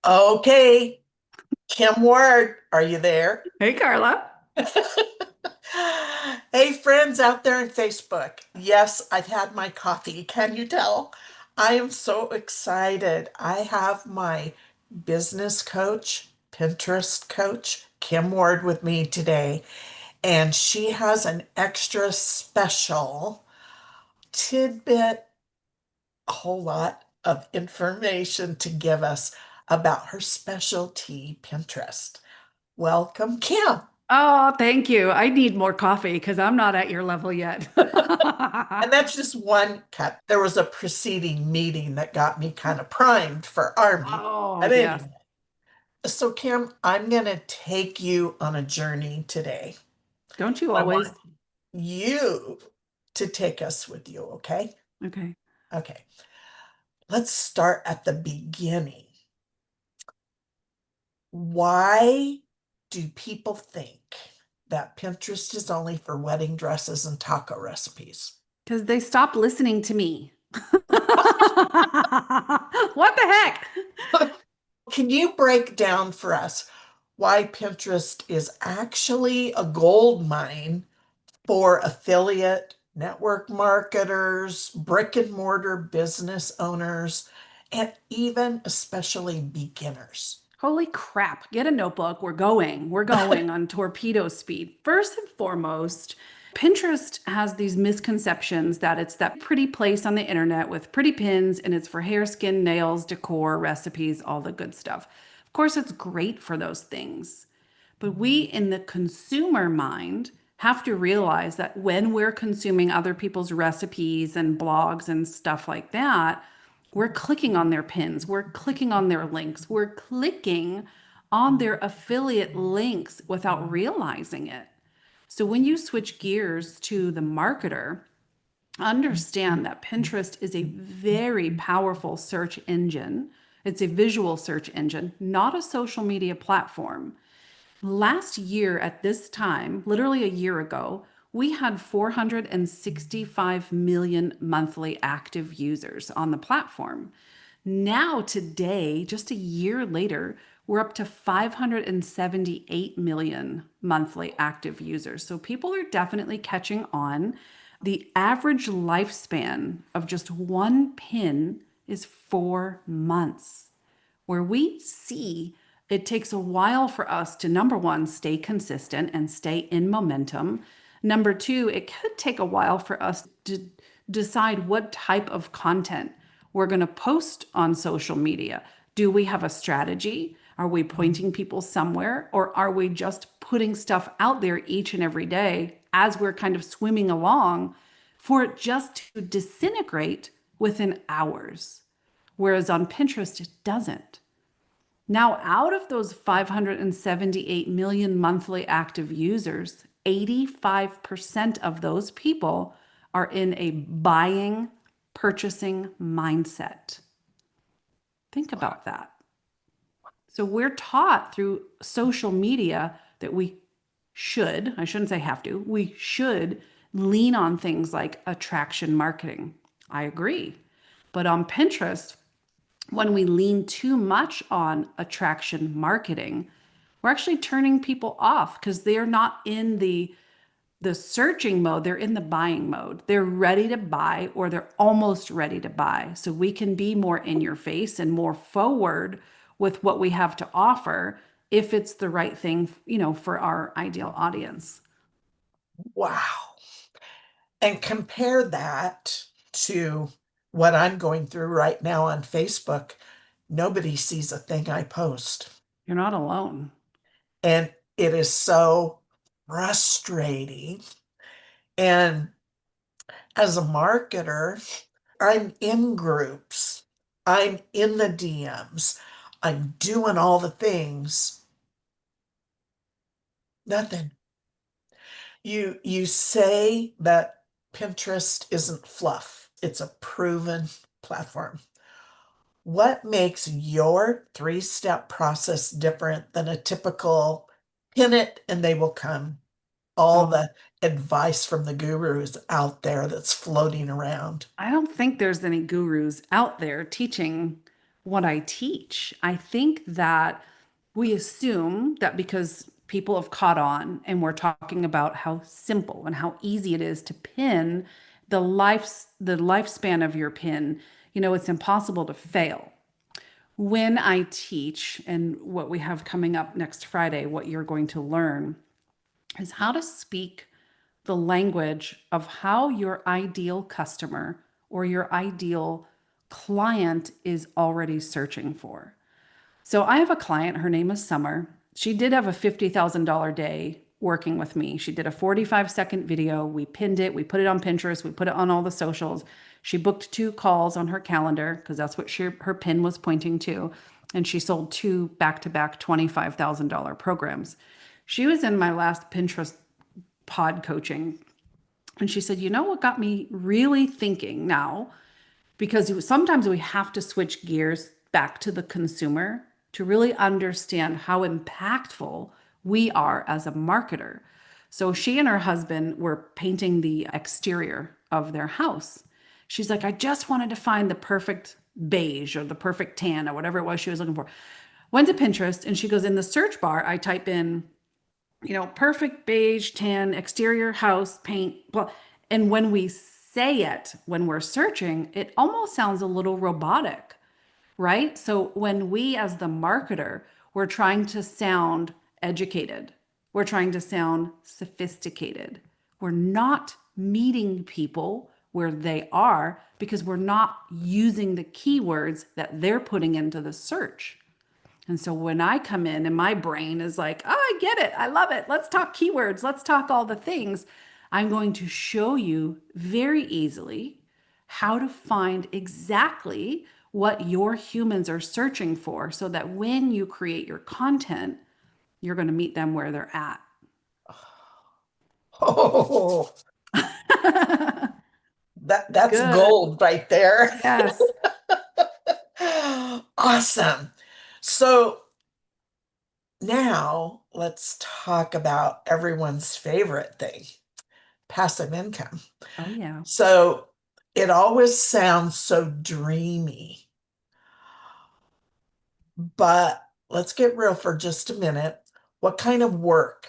Okay, Kim Ward, are you there? Hey, Carla. Hey, friends out there on Facebook. Yes, I've had my coffee. Can you tell? I am so excited. I have my business coach, Pinterest coach, Kim Ward, with me today, and she has an extra special tidbit, a whole lot of information to give us about her specialty, Pinterest. Welcome, Kim. Oh, thank you. I need more coffee because I'm not at your level yet. And that's just one cut. There was a preceding meeting that got me kind of primed for our meeting. Oh, But yes. anyway, so Kim, I'm going to take you on a journey today. Don't you I want always? you to take us with you, okay? Okay. Okay. Let's start at the beginning. Why do people think that Pinterest is only for wedding dresses and taco recipes? Because they stopped listening to me. What the heck? Can you break down for us why Pinterest is actually a gold mine for affiliate network marketers, brick and mortar business owners, and even especially beginners? Holy crap. Get a notebook. We're going. We're going on torpedo speed. First and foremost, Pinterest has these misconceptions that it's that pretty place on the internet with pretty pins and it's for hair, skin, nails, decor, recipes, all the good stuff. Of course, it's great for those things. But we, in the consumer mind, have to realize that when we're consuming other people's recipes and blogs and stuff like that, we're clicking on their pins, we're clicking on their links, we're clicking on their affiliate links without realizing it. So when you switch gears to the marketer, understand that Pinterest is a very powerful search engine. It's a visual search engine, not a social media platform. Last year at this time, literally a year ago, we had 465 million monthly active users on the platform. Now, today, just a year later, we're up to 578 million monthly active users. So people are definitely catching on. The average lifespan of just one pin is 4 months, where we see it takes a while for us to, number one, stay consistent and stay in momentum. Number two, it could take a while for us to decide what type of content we're going to post on social media. Do we have a strategy? Are we pointing people somewhere? Or are we just putting stuff out there each and every day as we're kind of swimming along for it just to disintegrate within hours? Whereas on Pinterest, it doesn't. Now, out of those 578 million monthly active users, 85% of those people are in a buying, purchasing mindset. Think about that. So, we're taught through social media that we should, I shouldn't say have to, we should lean on things like attraction marketing. I agree. But on Pinterest, when we lean too much on attraction marketing, we're actually turning people off because they're not in the searching mode, they're in the buying mode. They're ready to buy or they're almost ready to buy. So we can be more in your face and more forward with what we have to offer if it's the right thing, for our ideal audience. Wow. And compare that to what I'm going through right now on Facebook. Nobody sees a thing I post. You're not alone. And it is so frustrating. And as a marketer, I'm in groups, I'm in the DMs, I'm doing all the things. Nothing. You say that Pinterest isn't fluff. It's a proven platform. What makes your three-step process different than a typical pin it and they will come? All Oh, the advice from the gurus out there that's floating around. I don't think there's any gurus out there teaching what I teach. I think that we assume that because people have caught on and we're talking about how simple and how easy it is to pin the lifespan of your pin, it's impossible to fail. When I teach, and what we have coming up next Friday, what you're going to learn is how to speak the language of how your ideal customer or your ideal client is already searching for. So I have a client, her name is Summer. She did have a $50,000 day working with me. She did a 45-second video. We pinned it, we put it on Pinterest, we put it on all the socials. She booked 2 calls on her calendar because that's what her pin was pointing to. And she sold 2 back-to-back $25,000 programs. She was in my last Pinterest pod coaching. And she said, you know what got me really thinking now? Because sometimes we have to switch gears back to the consumer to really understand how impactful we are as a marketer. So she and her husband were painting the exterior of their house. She's like, I just wanted to find the perfect beige or the perfect tan or whatever it was she was looking for. Went to Pinterest and she goes, in the search bar, I type in, perfect beige tan exterior house paint, blah. And when we say it, when we're searching, it almost sounds a little robotic, right? So when we, as the marketer, we're trying to sound educated, we're trying to sound sophisticated. We're not meeting people where they are because we're not using the keywords that they're putting into the search. And so when I come in and my brain is like, oh, I get it. I love it. Let's talk keywords. Let's talk all the things. I'm going to show you very easily how to find exactly what your humans are searching for so that when you create your content, you're going to meet them where they're at. Oh, that's Good. gold right there. Yes. Awesome. So now let's talk about everyone's favorite thing, passive income. Oh, yeah. So it always sounds so dreamy, but let's get real for just a minute. What kind of work,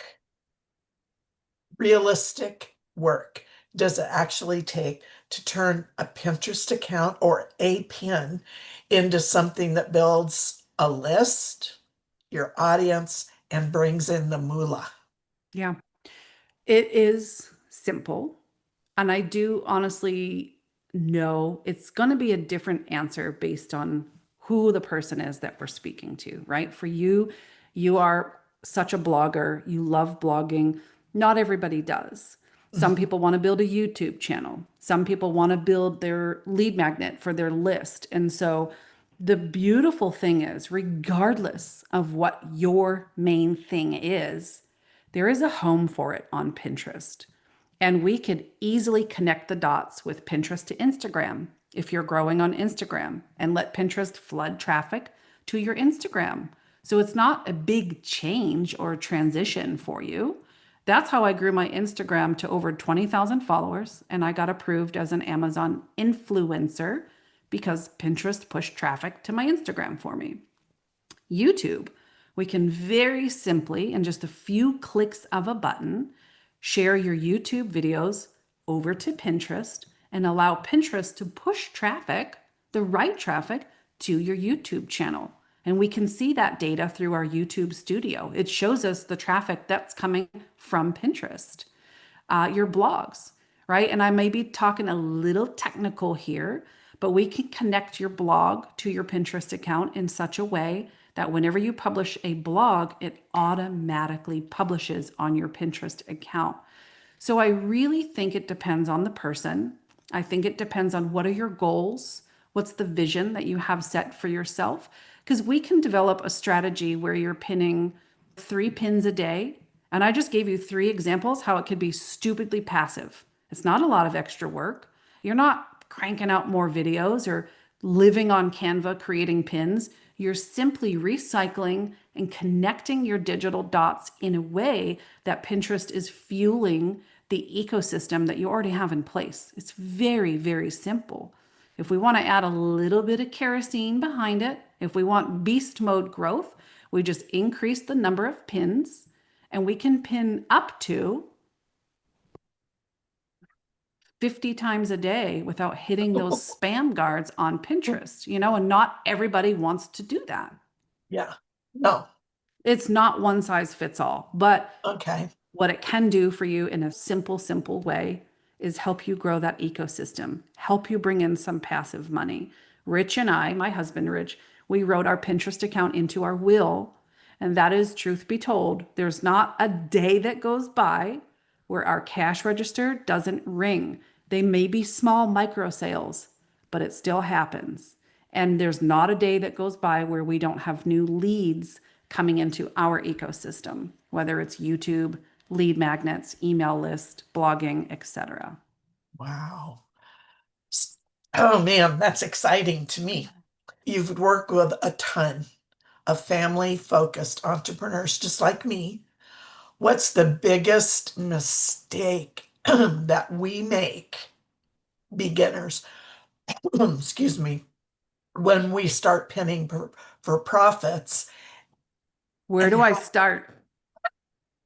realistic work, does it actually take to turn a Pinterest account or a pin into something that builds a list, your audience, and brings in the moolah? Yeah. It is simple. And I do honestly know it's going to be a different answer based on who the person is that we're speaking to, right? For you, you are such a blogger. You love blogging. Not everybody does. Some people want to build a YouTube channel. Some people want to build their lead magnet for their list. And so the beautiful thing is, regardless of what your main thing is, there is a home for it on Pinterest. And we could easily connect the dots with Pinterest to Instagram if you're growing on Instagram and let Pinterest flood traffic to your Instagram. So it's not a big change or transition for you. That's how I grew my Instagram to over 20,000 followers. And I got approved as an Amazon influencer because Pinterest pushed traffic to my Instagram for me. YouTube, we can very simply, in just a few clicks of a button, share your YouTube videos over to Pinterest and allow Pinterest to push traffic, the right traffic, to your YouTube channel. And we can see that data through our YouTube studio. It shows us the traffic that's coming from Pinterest. Your blogs, right? And I may be talking a little technical here, but we can connect your blog to your Pinterest account in such a way that whenever you publish a blog, it automatically publishes on your Pinterest account. So I really think it depends on the person. I think it depends on what are your goals? What's the vision that you have set for yourself? Because we can develop a strategy where you're pinning 3 pins a day. And I just gave you 3 examples how it could be stupidly passive. It's not a lot of extra work. You're not cranking out more videos or living on Canva creating pins. You're simply recycling and connecting your digital dots in a way that Pinterest is fueling the ecosystem that you already have in place. It's very, very simple. If we want to add a little bit of kerosene behind it, If we want beast mode growth, we just increase the number of pins and we can pin up to 50 times a day without hitting those spam guards on Pinterest, and not everybody wants to do that. Yeah. No. It's not one size fits all, but Okay. what it can do for you in a simple, simple way is help you grow that ecosystem, help you bring in some passive money. Rich and I, my husband Rich, we wrote our Pinterest account into our will. And that is, truth be told, there's not a day that goes by where our cash register doesn't ring. They may be small micro sales, but it still happens. And there's not a day that goes by where we don't have new leads coming into our ecosystem, whether it's YouTube, lead magnets, email list, blogging, etc. Wow. Oh man, that's exciting to me. You've worked with a ton of family focused entrepreneurs just like me. What's the biggest mistake that we make, beginners, excuse me, when we start pinning for profits Where and do I start?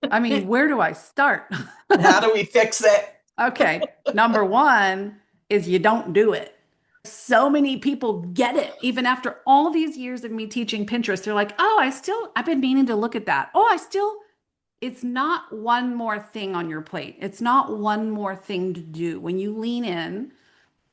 I mean, where do I start? how do we fix it? Okay, number one is you don't do it. So many people get it. Even after all these years of me teaching Pinterest, they're like, oh, I've been meaning to look at that. It's not one more thing on your plate. It's not one more thing to do. When you lean in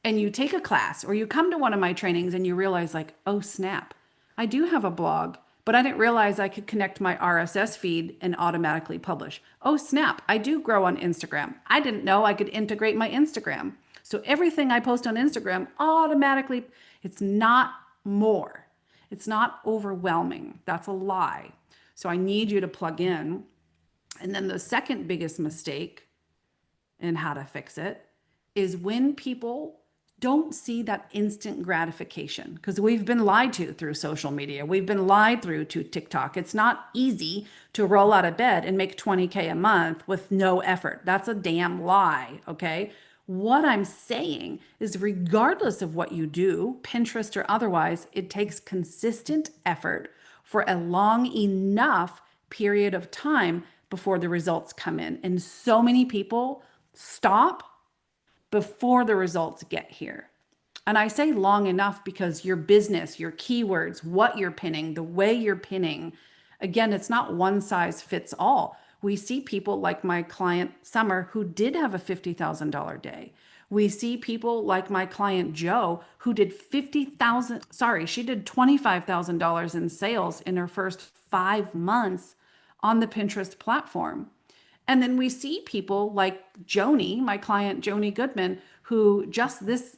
and you take a class or you come to one of my trainings and you realize, like, oh, snap, I do have a blog, but I didn't realize I could connect my RSS feed and automatically publish. Oh, snap, I do grow on Instagram. I didn't know I could integrate my Instagram. So everything I post on Instagram automatically, it's not more. It's not overwhelming. That's a lie. So I need you to plug in. And then the second biggest mistake and how to fix it is when people don't see that instant gratification, because we've been lied to through social media. We've been lied through to TikTok. It's not easy to roll out of bed and make 20K a month with no effort. That's a damn lie, okay? What I'm saying is, regardless of what you do, Pinterest or otherwise, it takes consistent effort for a long enough period of time before the results come in. And so many people stop before the results get here. And I say long enough because your business, your keywords, what you're pinning, the way you're pinning, again, it's not one size fits all. We see people like my client Summer who did have a $50,000 day. We see people like my client Joe who did she did $25,000 in sales in her first 5 months on the Pinterest platform. And then we see people like Joni, my client Joni Goodman, who just this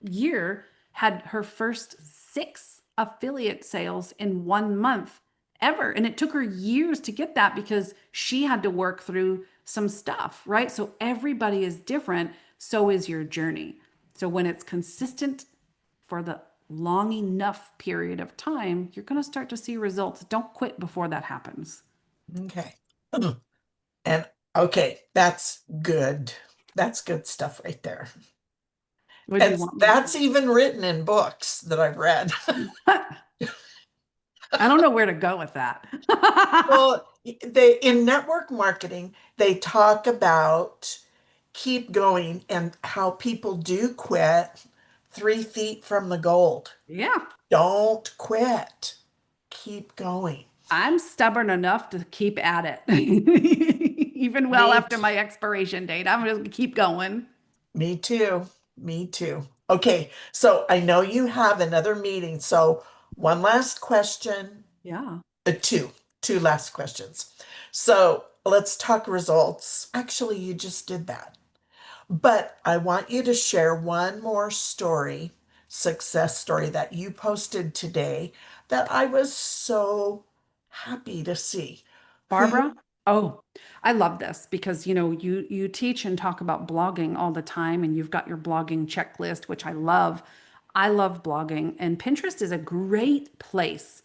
year had her first 6 affiliate sales in 1 month ever. And it took her years to get that because she had to work through some stuff, right? So everybody is different. So is your journey. So when it's consistent for the long enough period of time, you're going to start to see results. Don't quit before that happens. Okay. And okay, that's good. That's good stuff right there. Would you And want me that's even written in books that I've read. to? I don't know where to go with that. Well, they in network marketing, they talk about keep going and how people do quit 3 feet from the gold. Yeah, Don't quit. Keep going. I'm stubborn enough to keep at it. Even well Me, after my expiration date. I'm just gonna keep going. me too. Me too. Okay, so I know you have another meeting. So one last question, Yeah. two, two last questions. So let's talk results. Actually, you just did that. But I want you to share one more story, success story that you posted today that I was so happy to see. Who, Barbara? Oh, I love this because you teach and talk about blogging all the time and you've got your blogging checklist, which I love. I love blogging, and Pinterest is a great place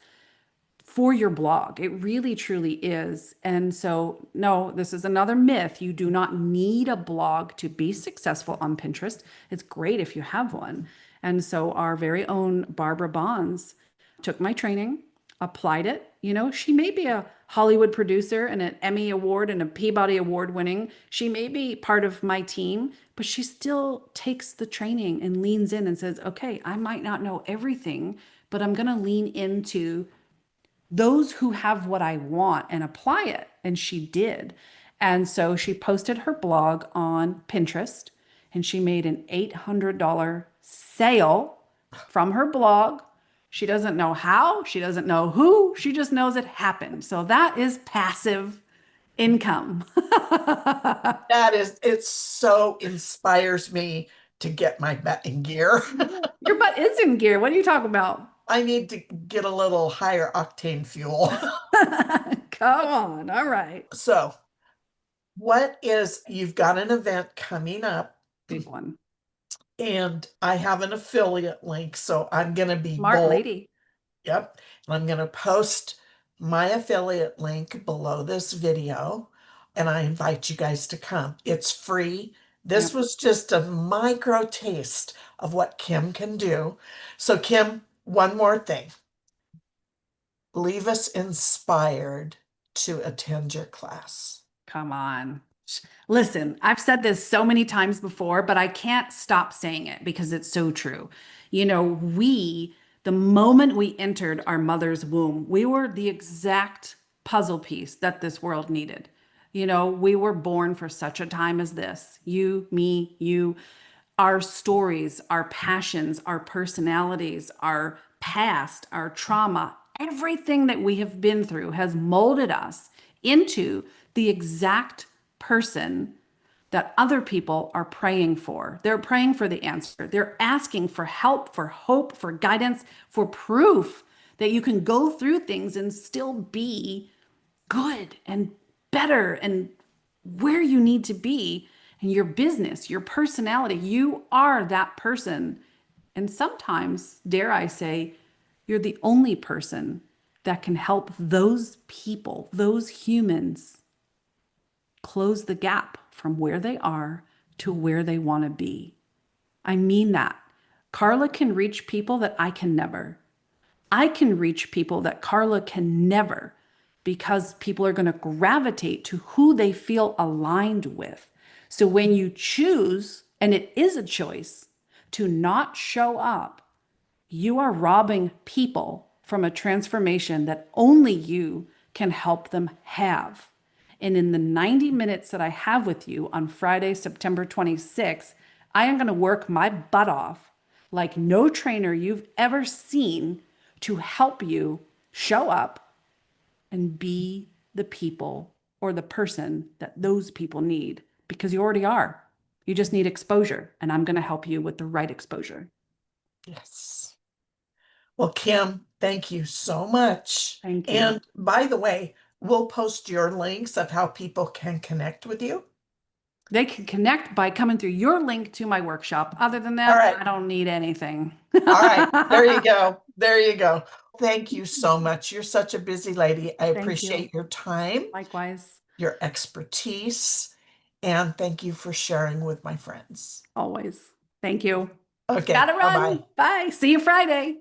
for your blog. It really truly is. And so, no, this is another myth. You do not need a blog to be successful on Pinterest. It's great if you have one. And so, our very own Barbara Bonds took my training, applied it. She may be a Hollywood producer and an Emmy Award and a Peabody Award winning. She may be part of my team, but she still takes the training and leans in and says, okay, I might not know everything, but I'm going to lean into those who have what I want and apply it. And she did. And so she posted her blog on Pinterest and she made an $800 sale from her blog. She doesn't know how, she doesn't know who, she just knows it happened. So that is passive income. It so inspires me to get my butt in gear. Your butt is in gear. What are you talking about? I need to get a little higher octane fuel. Come on. All right. So, you've got an event coming up, Big one. and I have an affiliate link, so I'm going to be Smart bold. lady. Yep. And I'm going to post my affiliate link below this video, and I invite you guys to come. It's free. This Yep. was just a micro taste of what Kim can do. So, Kim, one more thing. Leave us inspired to attend your class. Come on. Listen, I've said this so many times before, but I can't stop saying it because it's so true. The moment we entered our mother's womb, we were the exact puzzle piece that this world needed. We were born for such a time as this. You, me, you, our stories, our passions, our personalities, our past, our trauma, everything that we have been through has molded us into the exact person that other people are praying for. They're praying for the answer. They're asking for help, for hope, for guidance, for proof that you can go through things and still be good and better and where you need to be in your business, your personality. You are that person. And sometimes, dare I say, you're the only person that can help those people, those humans, close the gap from where they are to where they want to be. I mean that. Carla can reach people that I can never. I can reach people that Carla can never because people are going to gravitate to who they feel aligned with. So when you choose, and it is a choice, to not show up, you are robbing people from a transformation that only you can help them have. And in the 90 minutes that I have with you on Friday, September 26th, I am going to work my butt off like no trainer you've ever seen to help you show up and be the people or the person that those people need because you already are. You just need exposure, and I'm going to help you with the right exposure. Yes. Well, Kim, thank you so much. Thank you. And by the way, we'll post your links of how people can connect with you. They can connect by coming through your link to my workshop. Other than All that, right. I don't need anything. All right. There you go. There you go. Thank you so much. You're such a busy lady. I Thank you. appreciate your time, Likewise, your expertise, and thank you for sharing with my friends. always. Thank you. Okay. Gotta Bye-bye. run. Bye. See you Friday.